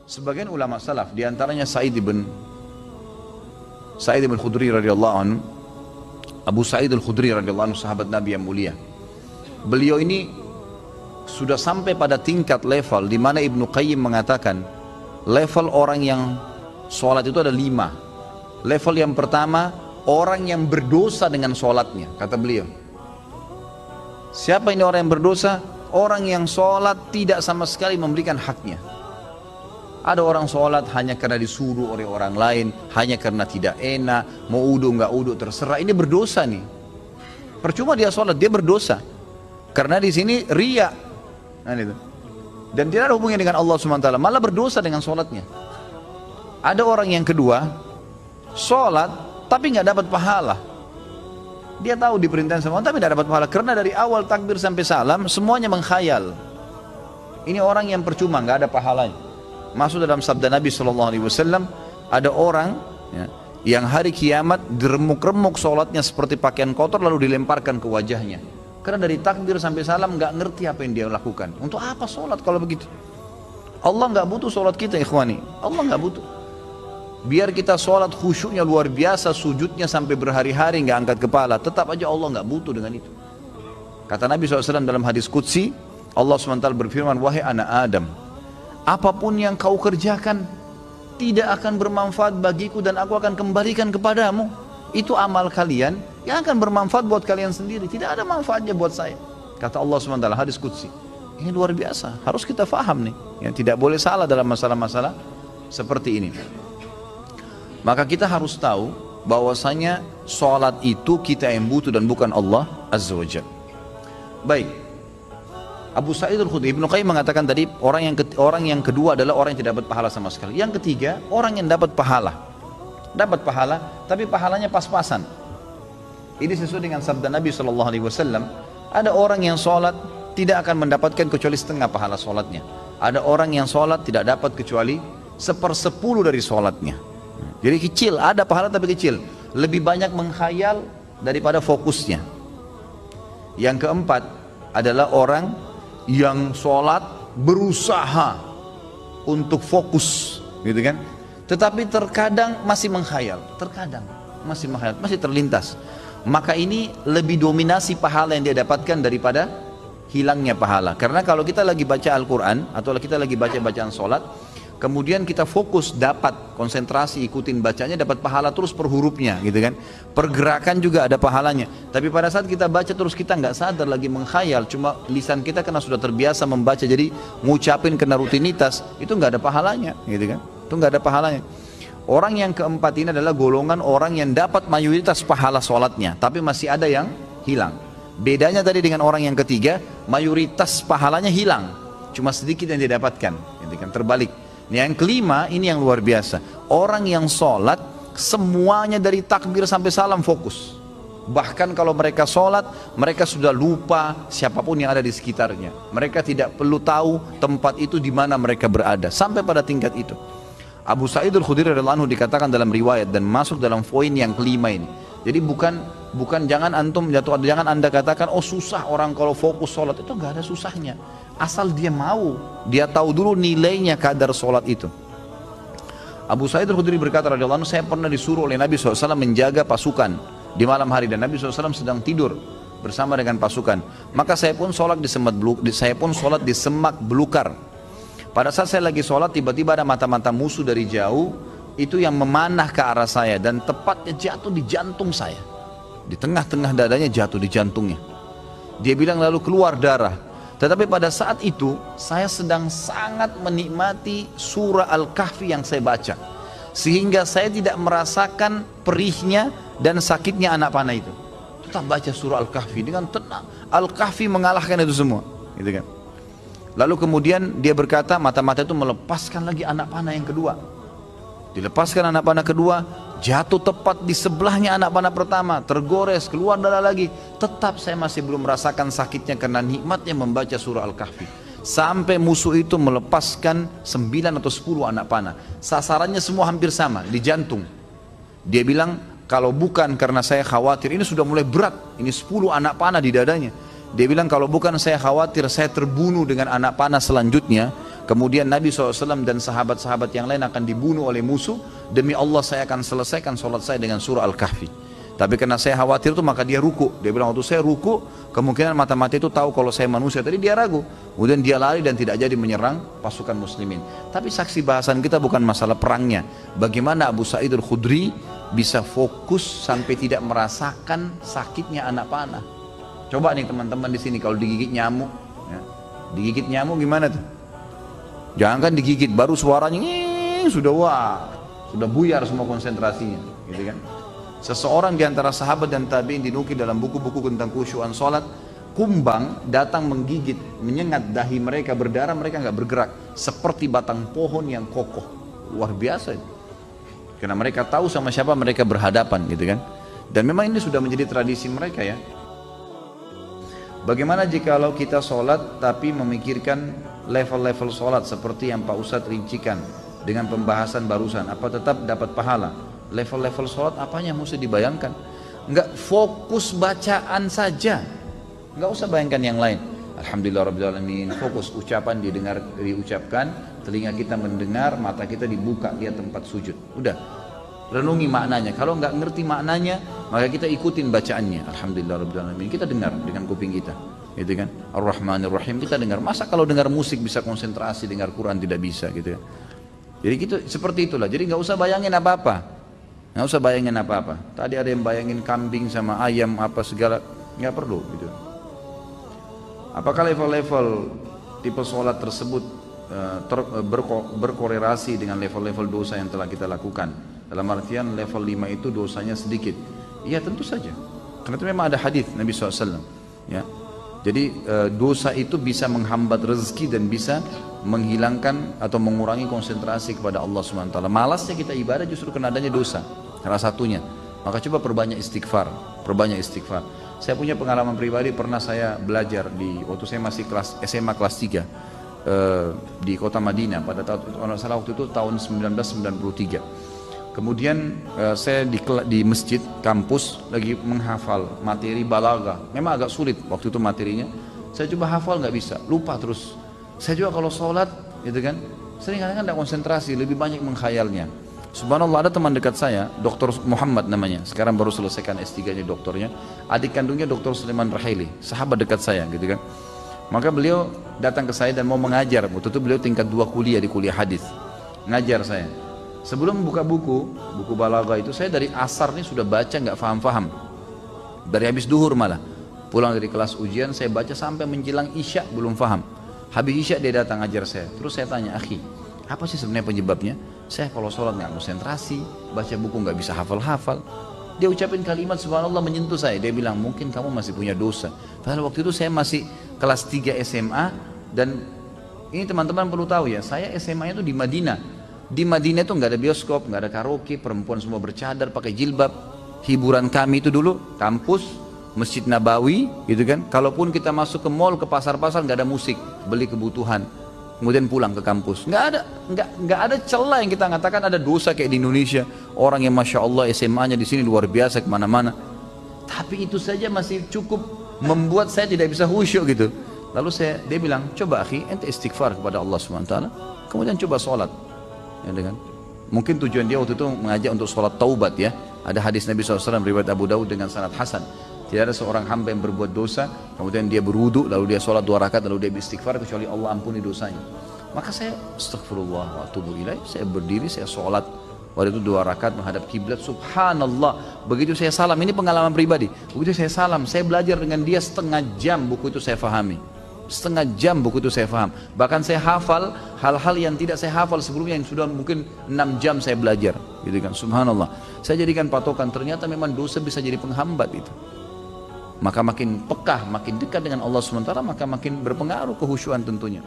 Sebagian ulama salaf, diantaranya Sa'id ibn Khudri radhiyallahu anhu, Abu Sa'id al-Khudri radhiyallahu anhu, sahabat Nabi yang mulia. Beliau ini sudah sampai pada tingkat level di mana Ibnu Qayyim mengatakan level orang yang sholat itu ada 5. Level yang pertama, orang yang berdosa dengan sholatnya, kata beliau. Siapa ini orang yang berdosa? Orang yang sholat tidak sama sekali memberikan haknya. Ada orang sholat hanya karena disuruh oleh orang lain, hanya karena tidak enak, mau udu nggak udu terserah. Ini berdosa nih. Percuma dia sholat, dia berdosa. Karena di sini riya. Nah, itu. Dan tidak ada hubungannya dengan Allah SWT, malah berdosa dengan sholatnya. Ada orang yang kedua, sholat tapi nggak dapat pahala. Dia tahu diperintahkan sama Allah tapi tidak dapat pahala, karena dari awal takbir sampai salam semuanya mengkhayal. Ini orang yang percuma, nggak ada pahalanya. Masuk dalam sabda Nabi SAW, ada orang yang hari kiamat diremuk-remuk sholatnya seperti pakaian kotor lalu dilemparkan ke wajahnya. Karena dari takbir sampai salam nggak ngerti apa yang dia lakukan. Untuk apa sholat kalau begitu? Allah nggak butuh sholat kita, ikhwani. Allah nggak butuh. Biar kita sholat khusyuknya luar biasa, sujudnya sampai berhari-hari nggak angkat kepala, tetap aja Allah nggak butuh dengan itu. Kata Nabi SAW dalam hadis qudsi, Allah SWT berfirman, wahai anak Adam, apapun yang kau kerjakan tidak akan bermanfaat bagiku dan aku akan kembalikan kepadamu. Itu amal kalian yang akan bermanfaat buat kalian sendiri, tidak ada manfaatnya buat saya. Kata Allah SWT, hadis qudsi. Ini luar biasa, harus kita faham nih, yang tidak boleh salah dalam masalah-masalah seperti ini. Maka kita harus tahu bahwasanya sholat itu kita yang butuh dan bukan Allah Azza wa Jalla. Baik, Abu Sa'id al-Khudri, Ibnu Qayyim mengatakan tadi orang yang kedua adalah orang yang tidak dapat pahala sama sekali. Yang ketiga, orang yang dapat pahala. Dapat pahala, tapi pahalanya pas-pasan. Ini sesuai dengan sabda Nabi SAW. Ada orang yang sholat tidak akan mendapatkan kecuali setengah pahala sholatnya. Ada orang yang sholat tidak dapat kecuali 1/10 dari sholatnya. Jadi kecil, ada pahala tapi kecil. Lebih banyak menghayal daripada fokusnya. Yang keempat adalah orang yang sholat berusaha untuk fokus, gitu kan? Tetapi terkadang masih menghayal, masih terlintas. Maka ini lebih dominasi pahala yang dia dapatkan daripada hilangnya pahala. Karena kalau kita lagi baca Al-Quran atau kita lagi baca bacaan sholat, kemudian kita fokus, dapat konsentrasi, ikutin bacanya, dapat pahala terus per hurufnya, gitu kan? Pergerakan juga ada pahalanya. Tapi pada saat kita baca terus kita nggak sadar lagi menghayal, cuma lisan kita karena sudah terbiasa membaca jadi ngucapin kena rutinitas, itu nggak ada pahalanya, gitu kan? Itu nggak ada pahalanya. Orang yang keempat ini adalah golongan orang yang dapat mayoritas pahala sholatnya, tapi masih ada yang hilang. Bedanya tadi dengan orang yang ketiga, mayoritas pahalanya hilang, cuma sedikit yang didapatkan, gitu kan? Terbalik. Yang kelima ini yang luar biasa, orang yang sholat semuanya dari takbir sampai salam fokus. Bahkan kalau mereka sholat, mereka sudah lupa siapapun yang ada di sekitarnya. Mereka tidak perlu tahu tempat itu di mana mereka berada, sampai pada tingkat itu. Abu Sa'id al-Khudri radhiyallahu anhu dikatakan dalam riwayat dan masuk dalam poin yang kelima ini. Jadi bukan jangan anda katakan oh susah orang kalau fokus sholat, itu nggak ada susahnya. Asal dia mau, dia tahu dulu nilainya kadar sholat itu. Abu Sa'id al-Khudri berkata radhiyallahu anhu, saya pernah disuruh oleh Nabi SAW menjaga pasukan di malam hari dan Nabi SAW sedang tidur bersama dengan pasukan. Maka saya pun sholat di semak belukar. Pada saat saya lagi sholat, tiba-tiba ada mata-mata musuh dari jauh itu yang memanah ke arah saya dan tepatnya jatuh di jantung saya. Di tengah-tengah dadanya jatuh di jantungnya. Dia bilang lalu keluar darah. Tetapi pada saat itu saya sedang sangat menikmati surah Al-Kahfi yang saya baca, sehingga saya tidak merasakan perihnya dan sakitnya anak panah itu. Tetap baca surah Al-Kahfi dengan tenang. Al-Kahfi mengalahkan itu semua, gitu kan? Lalu kemudian dia berkata, mata-mata itu melepaskan lagi anak panah yang kedua. Dilepaskan anak panah kedua, jatuh tepat di sebelahnya anak panah pertama, tergores, keluar darah lagi. Tetap saya masih belum merasakan sakitnya karena nikmatnya membaca surah Al-Kahfi. Sampai musuh itu melepaskan 9 atau 10 anak panah. Sasarannya semua hampir sama, di jantung. Dia bilang, kalau bukan karena saya khawatir, ini sudah mulai berat, ini 10 anak panah di dadanya. Dia bilang kalau bukan saya khawatir saya terbunuh dengan anak panah selanjutnya, Kemudian Nabi SAW dan sahabat-sahabat yang lain akan dibunuh oleh musuh. Demi Allah saya akan selesaikan sholat saya dengan surah Al-Kahfi. Tapi karena saya khawatir itu maka dia ruku. Dia bilang waktu saya ruku, kemungkinan mata-mata itu tahu kalau saya manusia. Tadi dia ragu. Kemudian dia lari dan tidak jadi menyerang pasukan muslimin. Tapi saksi bahasan kita bukan masalah perangnya. Bagaimana Abu Sa'id Al-Khudri bisa fokus sampai tidak merasakan sakitnya anak panah. Coba nih teman-teman di sini kalau digigit nyamuk, ya, digigit nyamuk gimana tuh? Jangan kan digigit, baru suaranya sudah buyar semua konsentrasinya, gitu kan? Seseorang di antara sahabat dan tabi'in dinukil dalam buku-buku tentang khusyuan salat, kumbang datang menggigit, menyengat dahi mereka, berdarah, mereka nggak bergerak, seperti batang pohon yang kokoh. Luar biasa itu. Karena mereka tahu sama siapa mereka berhadapan, gitu kan? Dan memang ini sudah menjadi tradisi mereka ya. Bagaimana jikalau kita sholat tapi memikirkan level-level sholat seperti yang Pak Ustadz rincikan dengan pembahasan barusan, apa tetap dapat pahala? Level-level sholat apanya mesti dibayangkan? Enggak, fokus bacaan saja, enggak usah bayangkan yang lain. Alhamdulillahirrahmanirrahim, fokus ucapan diucapkan, telinga kita mendengar, mata kita dibuka lihat tempat sujud. Udah, renungi maknanya. Kalau enggak ngerti maknanya, maka kita ikutin bacaannya. Alhamdulillahirrahmanirrahim, kita dengar dengan kuping kita, gitu kan? Ar-Rahmanir-Rahim kita dengar. Masa kalau dengar musik bisa konsentrasi, dengar Quran tidak bisa, gitu ya? Jadi gitu, seperti itulah. Jadi nggak usah bayangin apa-apa. Nggak usah bayangin apa-apa. Tadi ada yang bayangin kambing sama ayam apa segala, nggak perlu gitu. Apakah level-level tipe sholat tersebut berkorelasi dengan level-level dosa yang telah kita lakukan? Dalam artian level 5 itu dosanya sedikit. Iya tentu saja. Karena itu memang ada hadis Nabi SAW. Ya. Jadi dosa itu bisa menghambat rezeki dan bisa menghilangkan atau mengurangi konsentrasi kepada Allah SWT. Malasnya kita ibadah justru karena adanya dosa. Salah satunya. Maka coba perbanyak istighfar. Perbanyak istighfar. Saya punya pengalaman pribadi, pernah saya belajar waktu saya masih SMA kelas 3 di kota Madinah pada waktu itu tahun 1993. Kemudian saya di masjid kampus lagi menghafal materi balaghah. Memang agak sulit waktu itu materinya. Saya coba hafal nggak bisa, lupa terus. Saya juga kalau sholat, gitu kan, sering kadang-kadang tidak konsentrasi, lebih banyak menghayalnya. Subhanallah, ada teman dekat saya, Dr. Muhammad namanya, sekarang baru selesaikan S3-nya doktornya. Adik kandungnya Dr. Sulaiman Rahili, sahabat dekat saya, gitu kan. Maka beliau datang ke saya dan mau mengajar. Waktu itu beliau tingkat 2 kuliah di kuliah hadis, ngajar saya. Sebelum buka buku balaghah itu saya dari asar nih sudah baca nggak faham-faham. Dari habis duhur malah. Pulang dari kelas ujian saya baca sampai menjelang isya belum faham. Habis isya dia datang ajar saya. Terus saya tanya, "Akhi, apa sih sebenarnya penyebabnya? Saya kalau sholat nggak konsentrasi, baca buku nggak bisa hafal-hafal." Dia ucapin kalimat subhanallah menyentuh saya. Dia bilang, "Mungkin kamu masih punya dosa." Padahal waktu itu saya masih kelas 3 SMA dan ini teman-teman perlu tahu ya, saya SMA itu di Madinah. Di Madinah itu nggak ada bioskop, nggak ada karaoke, perempuan semua bercadar, pakai jilbab. Hiburan kami itu dulu kampus, Masjid Nabawi, gitu kan. Kalaupun kita masuk ke mall, ke pasar-pasar, nggak ada musik, beli kebutuhan, kemudian pulang ke kampus. Nggak ada celah yang kita mengatakan ada dosa kayak di Indonesia. Orang yang masya Allah SMA-nya di sini luar biasa kemana-mana. Tapi itu saja masih cukup membuat saya tidak bisa khusyuk gitu. Lalu dia bilang, "Coba akhi, ente istighfar kepada Allah SWT, kemudian coba sholat." Ya, dengan mungkin tujuan dia waktu itu mengajak untuk sholat taubat ya. Ada hadis Nabi SAW riwayat Abu Daud dengan sanad hasan. Tidak ada seorang hamba yang berbuat dosa kemudian dia berwudu lalu dia sholat 2 rakaat lalu dia beristighfar kecuali Allah ampuni dosanya. Maka saya astagfirullah wa atubu ilaih, saya berdiri, saya sholat waktu itu 2 rakaat menghadap kiblat. Subhanallah, begitu saya salam, ini pengalaman pribadi, begitu saya salam, saya belajar dengan dia setengah jam buku itu saya fahami. Setengah jam buku itu saya faham. Bahkan saya hafal hal-hal yang tidak saya hafal sebelumnya yang sudah mungkin 6 jam saya belajar, gitu kan. Subhanallah, saya jadikan patokan, ternyata memang dosa bisa jadi penghambat itu. Maka makin pekah, makin dekat dengan Allah SWT, maka makin berpengaruh kehusyuan tentunya.